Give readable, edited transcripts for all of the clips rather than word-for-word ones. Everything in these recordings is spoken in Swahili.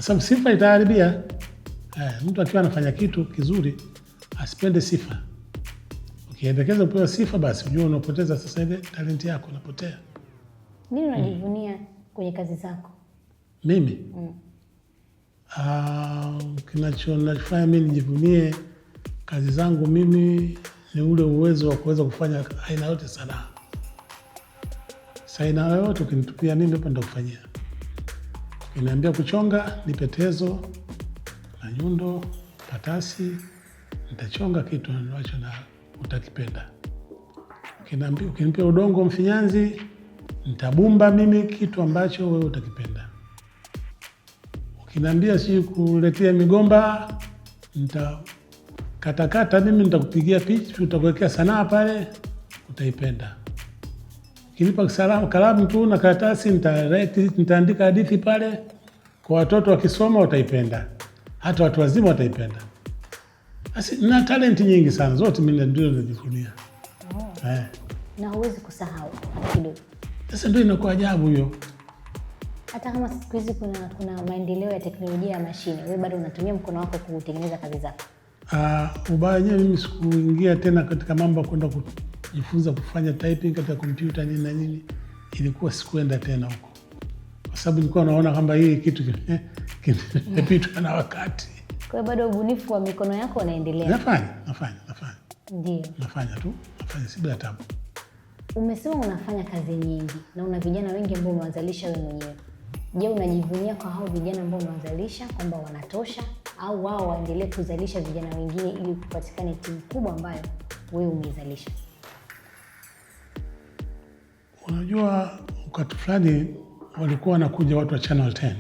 kwa sababu sifa itaharibia. Mtu akiwa anafanya kitu kizuri asipende sifa. Ukiendekeza kupewa sifa, basi unajua unapoteza sasa ile talenti yako, unapotea. Nini unajivunia kwenye kazi zako? Mimi? Kinachonifanya mimi nijivunie kazi zangu mimi ni ule uwezo wa kuweza kufanya aina yote sanaa. Aina yote ukinitupia mimi hapa nitakufanyia. Ukiniambia kuchonga, nipe tezo na nyundo, patasi, nitachonga kitu ambacho na utakipenda. Ukiniambia udongo mfinyanzi, nitabumba mimi kitu ambacho wewe utakipenda. Ukiniambia si kuletea migomba, nitakatakata mimi, nitakupigia picha, utakuwekea sanaa pale, utaipenda. Ukinipa kalamu tu na karatasi, nitaandika hadithi pale, kwa watoto wakisoma wataipenda, hata watu wazima wataipenda. Basi na talenti nyingi sana, zote mimi ndio najivunia. Na huwezi kusahau hata kidogo. Sasa ndio inakuwa ajabu hiyo. Hata kama siku hizi kuna maendeleo ya teknolojia ya mashine, wewe bado unatumia mkono wako kutengeneza kazi zako? Ubaya wenyewe mimi sikuingia tena katika mambo ya kwenda kujifunza kufanya typing katika kompyuta nini na nini. Ilikuwa sikuenda tena huko, kwa sababu nilikuwa naona kwamba hii kitu kimepitwa na wakati. Kwa hiyo bado ubunifu wa mikono yako unaendelea? Nafanya. Ndio. Nafanya si bila tabu. Umesema unafanya kazi nyingi na una vijana wengi ambao umewazalisha wewe mwenyewe. Je, unajivunia kwa hao vijana ambao umewazalisha kwamba wanatosha, au wao waendelee kuzalisha vijana wengine ili kupatikane timu kubwa ambayo wewe umeizalisha? Unajua, wakati fulani walikuwa wanakuja watu wa Channel 10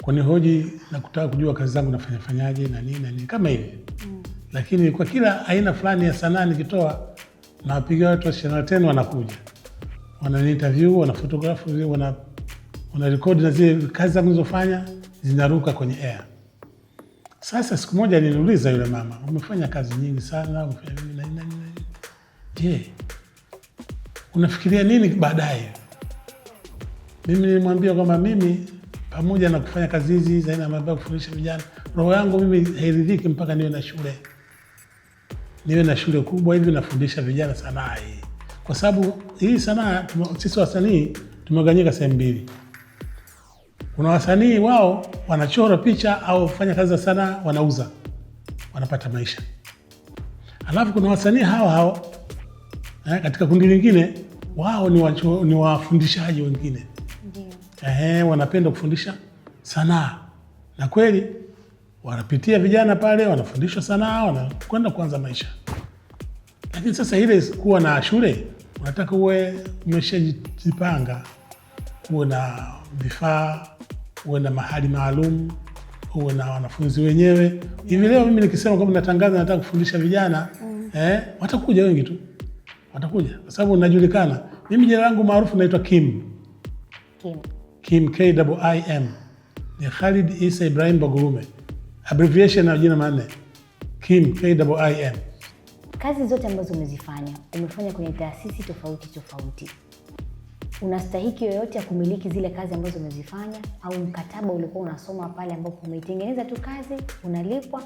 kunihoji na kutaka kujua kazi zangu nafanyaje na nini kama hivi. Lakini kwa kila aina fulani ya sanaa nikitoa, na wapiga watu wa Channel 10 wanakuja, wana interview, wana photograph, wana record na zile kazi zangu nilizofanya zinaruka kwenye air. Sasa siku moja aliniuliza yule mama, umefanya kazi nyingi sana, umefanya nini? Je, unafikiria nini baadaye? Mimi nilimwambia kwamba mimi pamoja na kufanya kazi hizi za aina mbalimbali, kufundisha vijana, roho yangu mimi hairidhiki mpaka niwe na shule kubwa hivi nafundisha vijana sanaa hii. Kwa sababu hii sanaa, sisi wasanii tumegawanyika sehemu mbili. Kuna wasanii wao wanachora picha au kufanya kazi za sanaa, wanauza, wanapata maisha. Alafu kuna wasanii hao katika kundi lingine, wao ni wafundishaji wengine. Wanapenda kufundisha sanaa, na kweli wanapitia vijana pale, wanafundishwa sanaa, wanakwenda kuanza maisha. Lakini sasa ile kuwa na shule, unataka uwe umeshajipanga, uwe na vifaa, uwe na mahali maalum, uwe na wanafunzi wenyewe. Hivi leo mimi nikisema kwamba natangaza nataka kufundisha vijana, watakuja wengi tu. Watakuja kwa sababu najulikana. Mimi jina langu maarufu naitwa Kim, K-I-M. Ni Khalid Isa Ibrahim Bagurume. Abbreviation na jina manne. Kim, K-I-M. Kazi zote ambazo umefanya kwenye taasisi tofauti. Unastahiki yoyote ya kumiliki zile kazi ambazo umezifanya, au mkataba ulikuwa unasoma pale ambapo umeitengeneza tu kazi, unalipwa,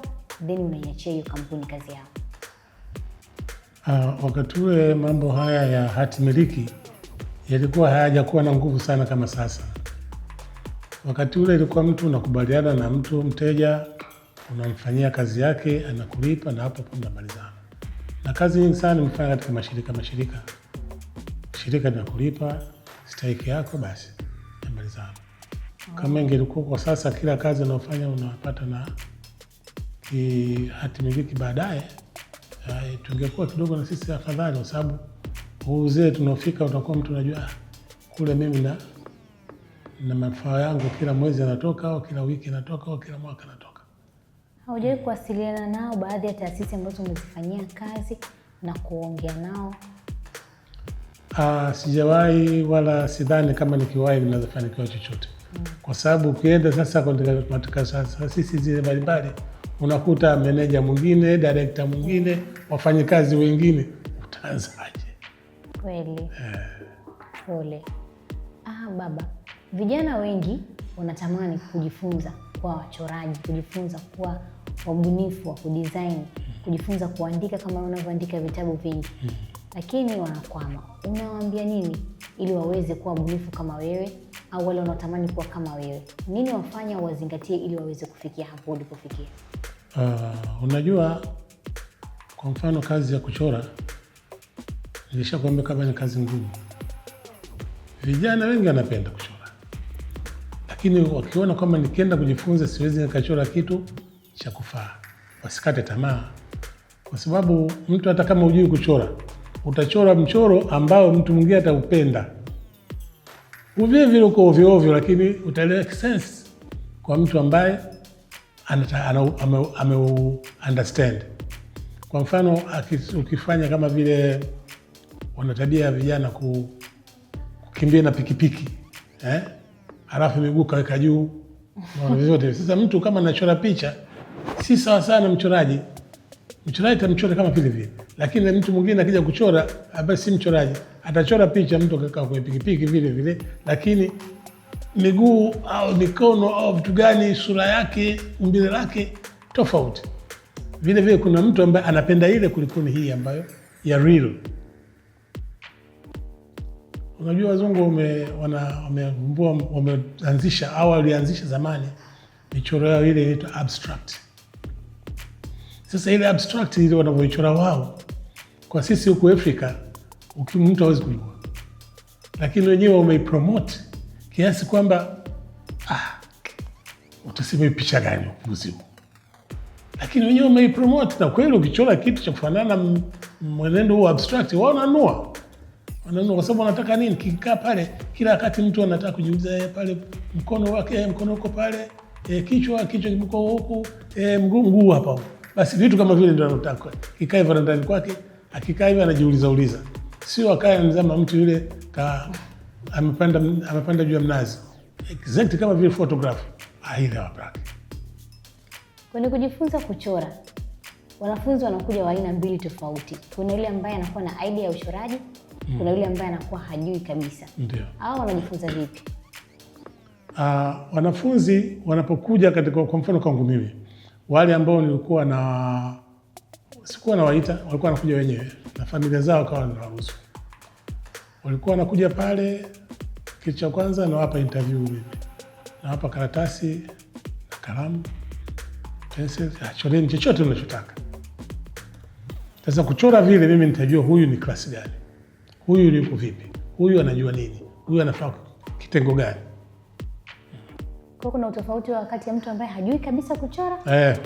then unaiachia hiyo kampuni kazi yao? Wakati ule mambo haya ya hati miliki yalikuwa hayajakuwa na nguvu sana kama sasa. Wakati ule ilikuwa mtu unakubaliana na mtu, mteja, unamfanyia kazi yake, anakulipa, na hapo mnamalizana. Na kazi nyingi sana nimefanya katika mashirika. Shirika linakulipa stahiki yako, basi mnamalizana. Kama ingelikuwa kwa sasa kila kazi unayofanya unapata na hati miliki baadaye, tungekuwa kidogo na sisi afadhali, kwa sababu uzee tunaofika utakuwa mtu unajua kule mimi na mafao yangu kila mwezi anatoka, au kila wiki anatoka, au kila mwaka anatoka. Haujawahi kuwasiliana nao baadhi ya taasisi ambazo umezifanyia kazi na kuongea nao? Sijawahi, wala sidhani kama nikiwahi ninazofanikiwa chochote. Kwa sababu ukienda sasa katika taasisi zile mbalimbali, unakuta meneja mwingine, director mwingine, wafanyikazi wengine, utaanzaje? Kweli. Pole. Baba, vijana wengi wanatamani kujifunza kuwa wachoraji, kujifunza kuwa wabunifu wa kudesign, kujifunza kuandika kama unavyoandika vitabu vingi, lakini wanakwama. Unawaambia nini ili waweze kuwa wabunifu kama wewe, au wale wanaotamani kuwa kama wewe? Nini wafanya wazingatie ili waweze kufikia hapo ulipofikia? Unajua, kwa mfano kazi ya kuchora, nilishakwambia kama ni kazi ngumu. Vijana wengi wanapenda kuchora, lakini wakiona kwamba nikienda kujifunza siwezi nikachora kitu cha kufaa, wasikate tamaa. Kwa sababu mtu hata kama hujui kuchora, utachora mchoro ambao mtu mwingine ataupenda. Uvie vile uko ovyo ovyo, lakini utaelewa sense kwa mtu ambaye understand. Kwa mfano ukifanya kama vile wana tabia ya vijana kukimbia na pikipiki, halafu miguu kaweka juu, unaona vyote. Sasa mtu kama anachora picha si sawa sana mchoraji. Mchoraji tamchora kama vile vile, lakini mtu mwingine akija kuchora ambaye si mchoraji atachora picha mtu akakaa kwenye pikipiki vile vile, lakini miguu au mikono au vitu gani, sura yake, umbile lake tofauti. Vile vile kuna mtu ambaye anapenda ile kuliko hii ambayo ya real. Unajua wazungu wameanzisha au walianzisha zamani michoro yao ile inaitwa abstract. Sasa ile abstract ile wanavyoichora wao, kwa sisi huku Afrika mtu hawezi kujua, lakini wenyewe wameipromote kiasi kwamba utasema picha gani upuzi, lakini wenyewe wameipromote. Na kweli ukichora kitu cha kufanana mwenendo huu abstract, wao wananua kwa sababu wanataka nini? Kikaa pale kila wakati mtu anataka kujiuliza pale mkono wake, mkono uko pale, kichwa kibuko huku, mguu hapa. Basi vitu kama vile ndio anataka. Kikae hivyo ndani kwake, akikaa hivyo anajiuliza. Sio akae mzama mtu yule amepanda juu ya mnazi. Exactly kama vile photograph. Ile wabraki. Kwenye kujifunza kuchora, wanafunzi wanakuja wa aina mbili tofauti. Kuna yule ambaye anakuwa na idea ya uchoraji, kuna yule ambaye anakuwa hajui kabisa. Ndio. Hao wanajifunza vipi? Wanafunzi wanapokuja katika, kwa mfano kwangu mimi, wale ambao sikuwa nawaita, walikuwa wanakuja wenyewe na familia zao kawa wanaruhusu. Walikuwa wanakuja pale, kitu cha kwanza nawapa interview mimi. Nawapa karatasi na kalamu, pencil, choreni chochote unachotaka. Sasa kuchora vile mimi nitajua huyu ni klasi gani, huyu yuko vipi, huyu anajua nini, huyu anafaa kitengo gani. Kwa kuna utofauti wakati ya mtu ambaye hajui kabisa kuchora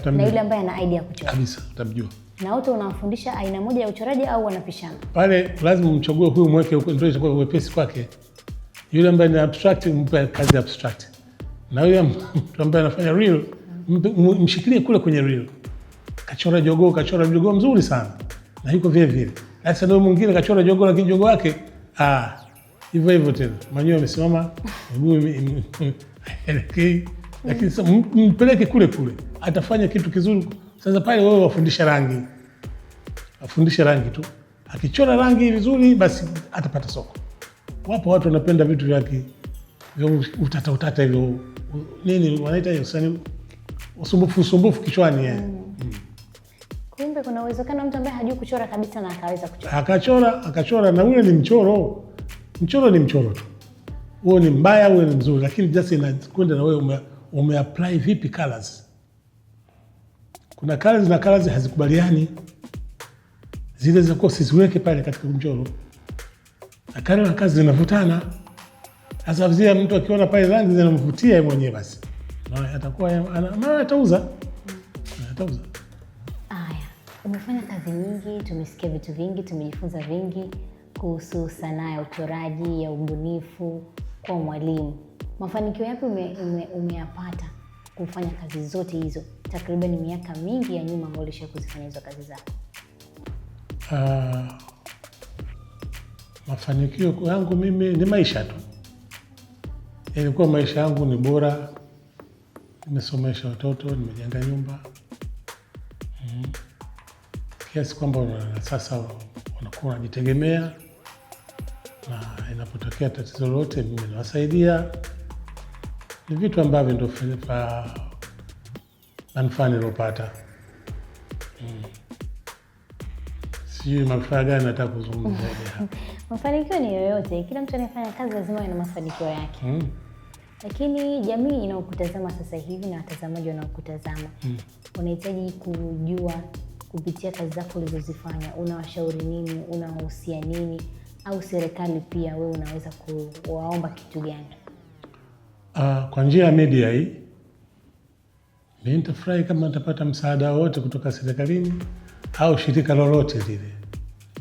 na yule ambaye ana idea ya kuchora. Kabisa, utamjua. Na wote unawafundisha aina moja ya uchoraji au wanapishana? Pale lazima mchague huyu mweke ndio itakuwa uwepesi kwake. Yule ambaye ni abstract mpe kazi ya abstract. Na yule mtu ambaye anafanya real mshikilie kule kwenye real. Kachora jogoo mzuri sana. Na yuko vile vile. Sasa ndio mwingine kachora jogoo lakini jogoo wake hivyo tena. Manyoya yamesimama, miguu lakini sasa mpeleke kule atafanya kitu kizuri. Sasa pale wewe afundishe rangi tu. Akichora rangi vizuri basi atapata soko. Wapo watu wanapenda vitu vya utata hivyo, nini wanaita hiyo sani, usumbufu kichwani. Kumbe kuna uwezekano mtu ambaye hajui kuchora kabisa na akaweza kuchora. Akachora na ule ni mchoro. Mchoro ni mchoro tu. Huo ni mbaya, huo ni mzuri, lakini just inakwenda na wewe umeapply vipi colors. Kuna colors na colors hazikubaliani. Zile za kwa siziweke pale katika mchoro. Na color na kazi zinavutana. Sasa vizia mtu akiona pale rangi zinamvutia yeye mwenyewe basi. Na atakuwa atauza. Haya, umefanya kazi nyingi, tumesikia vitu vingi, tumejifunza vingi kuhusu sanaa ya uchoraji, ya ubunifu kwa mwalimu. Mafanikio yapi umeyapata kufanya kazi zote hizo takriban miaka mingi ya nyuma ambayo ulisha kuzifanya hizo kazi zako? Mafanikio yangu mimi ni maisha tu. Ilikuwa maisha yangu ni bora. Nimesomesha watoto, nimejenga nyumba. Kiasi kwamba sasa wanakuwa wanajitegemea, na inapotokea tatizo lolote mimi nawasaidia. Ni vitu ambavyo ndio manufaa nilopata. Sijui manufaa gani nataka kuzungumza hapa. Mafanikio ni yoyote, kila mtu anayefanya kazi lazima awe na mafanikio yake. Lakini jamii inaokutazama sasa hivi na watazamaji wanaokutazama, unahitaji kujua kupitia kazi zako ulizozifanya, unawashauri nini, unawahusia nini, au serikali pia wewe unaweza kuwaomba kitu gani? Kwa njia ya media hii, mimi nitafurahi kama nitapata msaada wote kutoka serikalini au shirika lolote lile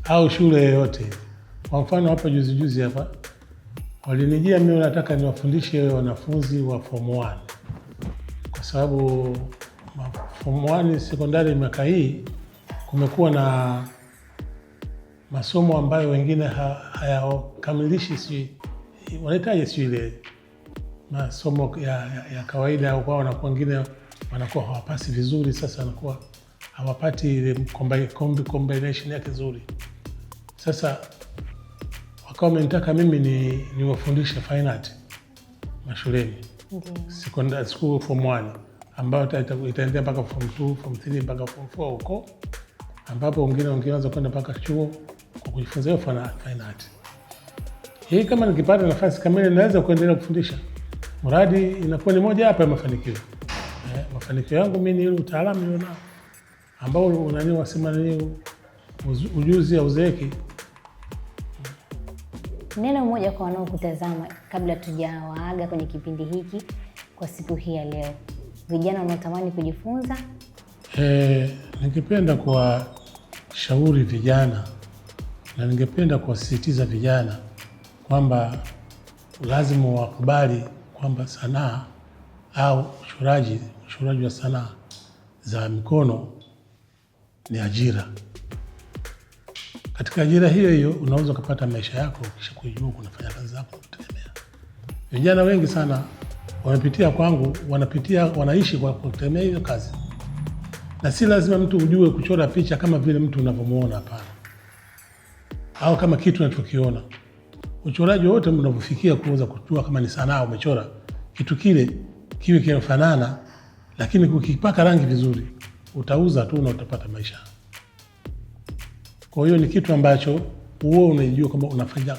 au shule yoyote. Kwa mfano hapa juzi hapa walinijia, mimi nataka niwafundishe wanafunzi wa form 1 kwa sababu form 1 sekondari miaka hii kumekuwa na masomo ambayo wengine hayakamilishi, si wanahitaji si ile masomo ya kawaida, au kwa wanakuwa wengine wanakuwa hawapasi vizuri. Sasa wanakuwa hawapati ile combination yake nzuri. Sasa wakawa wamenitaka mimi niwafundishe fine art mashuleni, secondary school form 1 ambayo itaendelea mpaka form 2, form 3 mpaka form 4 huko, ambapo wengine wangeanza kwenda mpaka chuo kwa kujifunza hiyo fine art. Hii kama nikipata nafasi kamili naweza kuendelea kufundisha. Mradi inakuwa ni moja hapa ya mafanikio. Mafanikio yangu mimi ni ile utaalamu nilionao ambao wasema ujuzi hauzeeki. Neno moja kwa wanaokutazama kabla tujawaaga kwenye kipindi hiki kwa siku hii ya leo, vijana wanaotamani kujifunza. Ningependa kuwashauri vijana na ningependa kuwasisitiza vijana kwamba lazima wakubali kwamba sanaa au uchoraji wa sanaa za mikono ni ajira. Katika ajira hiyo unaweza kupata maisha yako kisha kujua kunafanya kazi zako kutegemea. Vijana wengi sana wamepitia kwangu, wanaishi kwa kutegemea hiyo kazi. Na si lazima mtu ujue kuchora picha kama vile mtu unavyomuona, hapana. Au kama kitu unachokiona. Uchoraji wote mnavyofikia kuweza kujua kama ni sanaa umechora kitu kile kiwe kinafanana, lakini kukipaka rangi vizuri utauza tu na utapata maisha. Kwa hiyo ni kitu ambacho wewe unajua kama unafanya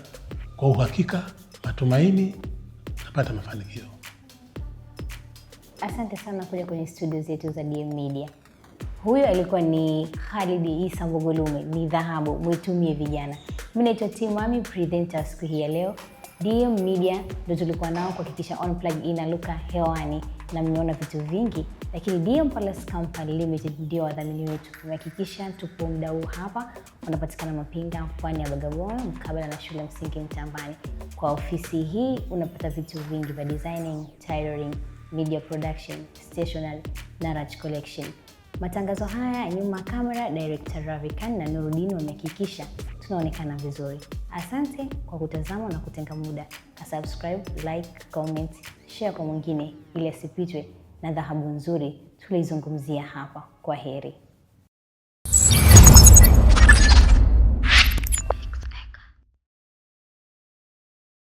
kwa uhakika, matumaini, utapata mafanikio. Asante sana kuja kwenye studio zetu za DM Media. Huyo alikuwa ni Khalid Issa Mbogolume, ni dhahabu, mwitumie vijana. Mimi naitwa Timami, presenter siku hii ya leo. DM Media ndio tulikuwa nao kuhakikisha Unplug inaluka hewani na mmeona vitu vingi, lakini DM Palace Company Limited ndio wadhamini wetu. Tumehakikisha tupo muda huu hapa, wanapatikana Mapinga, pwani ya Bagamoyo, mkabala na shule msingi Mtambani. Kwa ofisi hii unapata vitu vingi vya designing, tailoring, media production, stationery na Raj collection. Matangazo haya nyuma kamera director Ravikan na Nurudini wamehakikisha tunaonekana vizuri. Asante kwa kutazama na kutenga muda. Subscribe, like, comment, share kwa mwingine ili asipitwe na dhahabu nzuri tulizungumzia hapa. Kwa heri.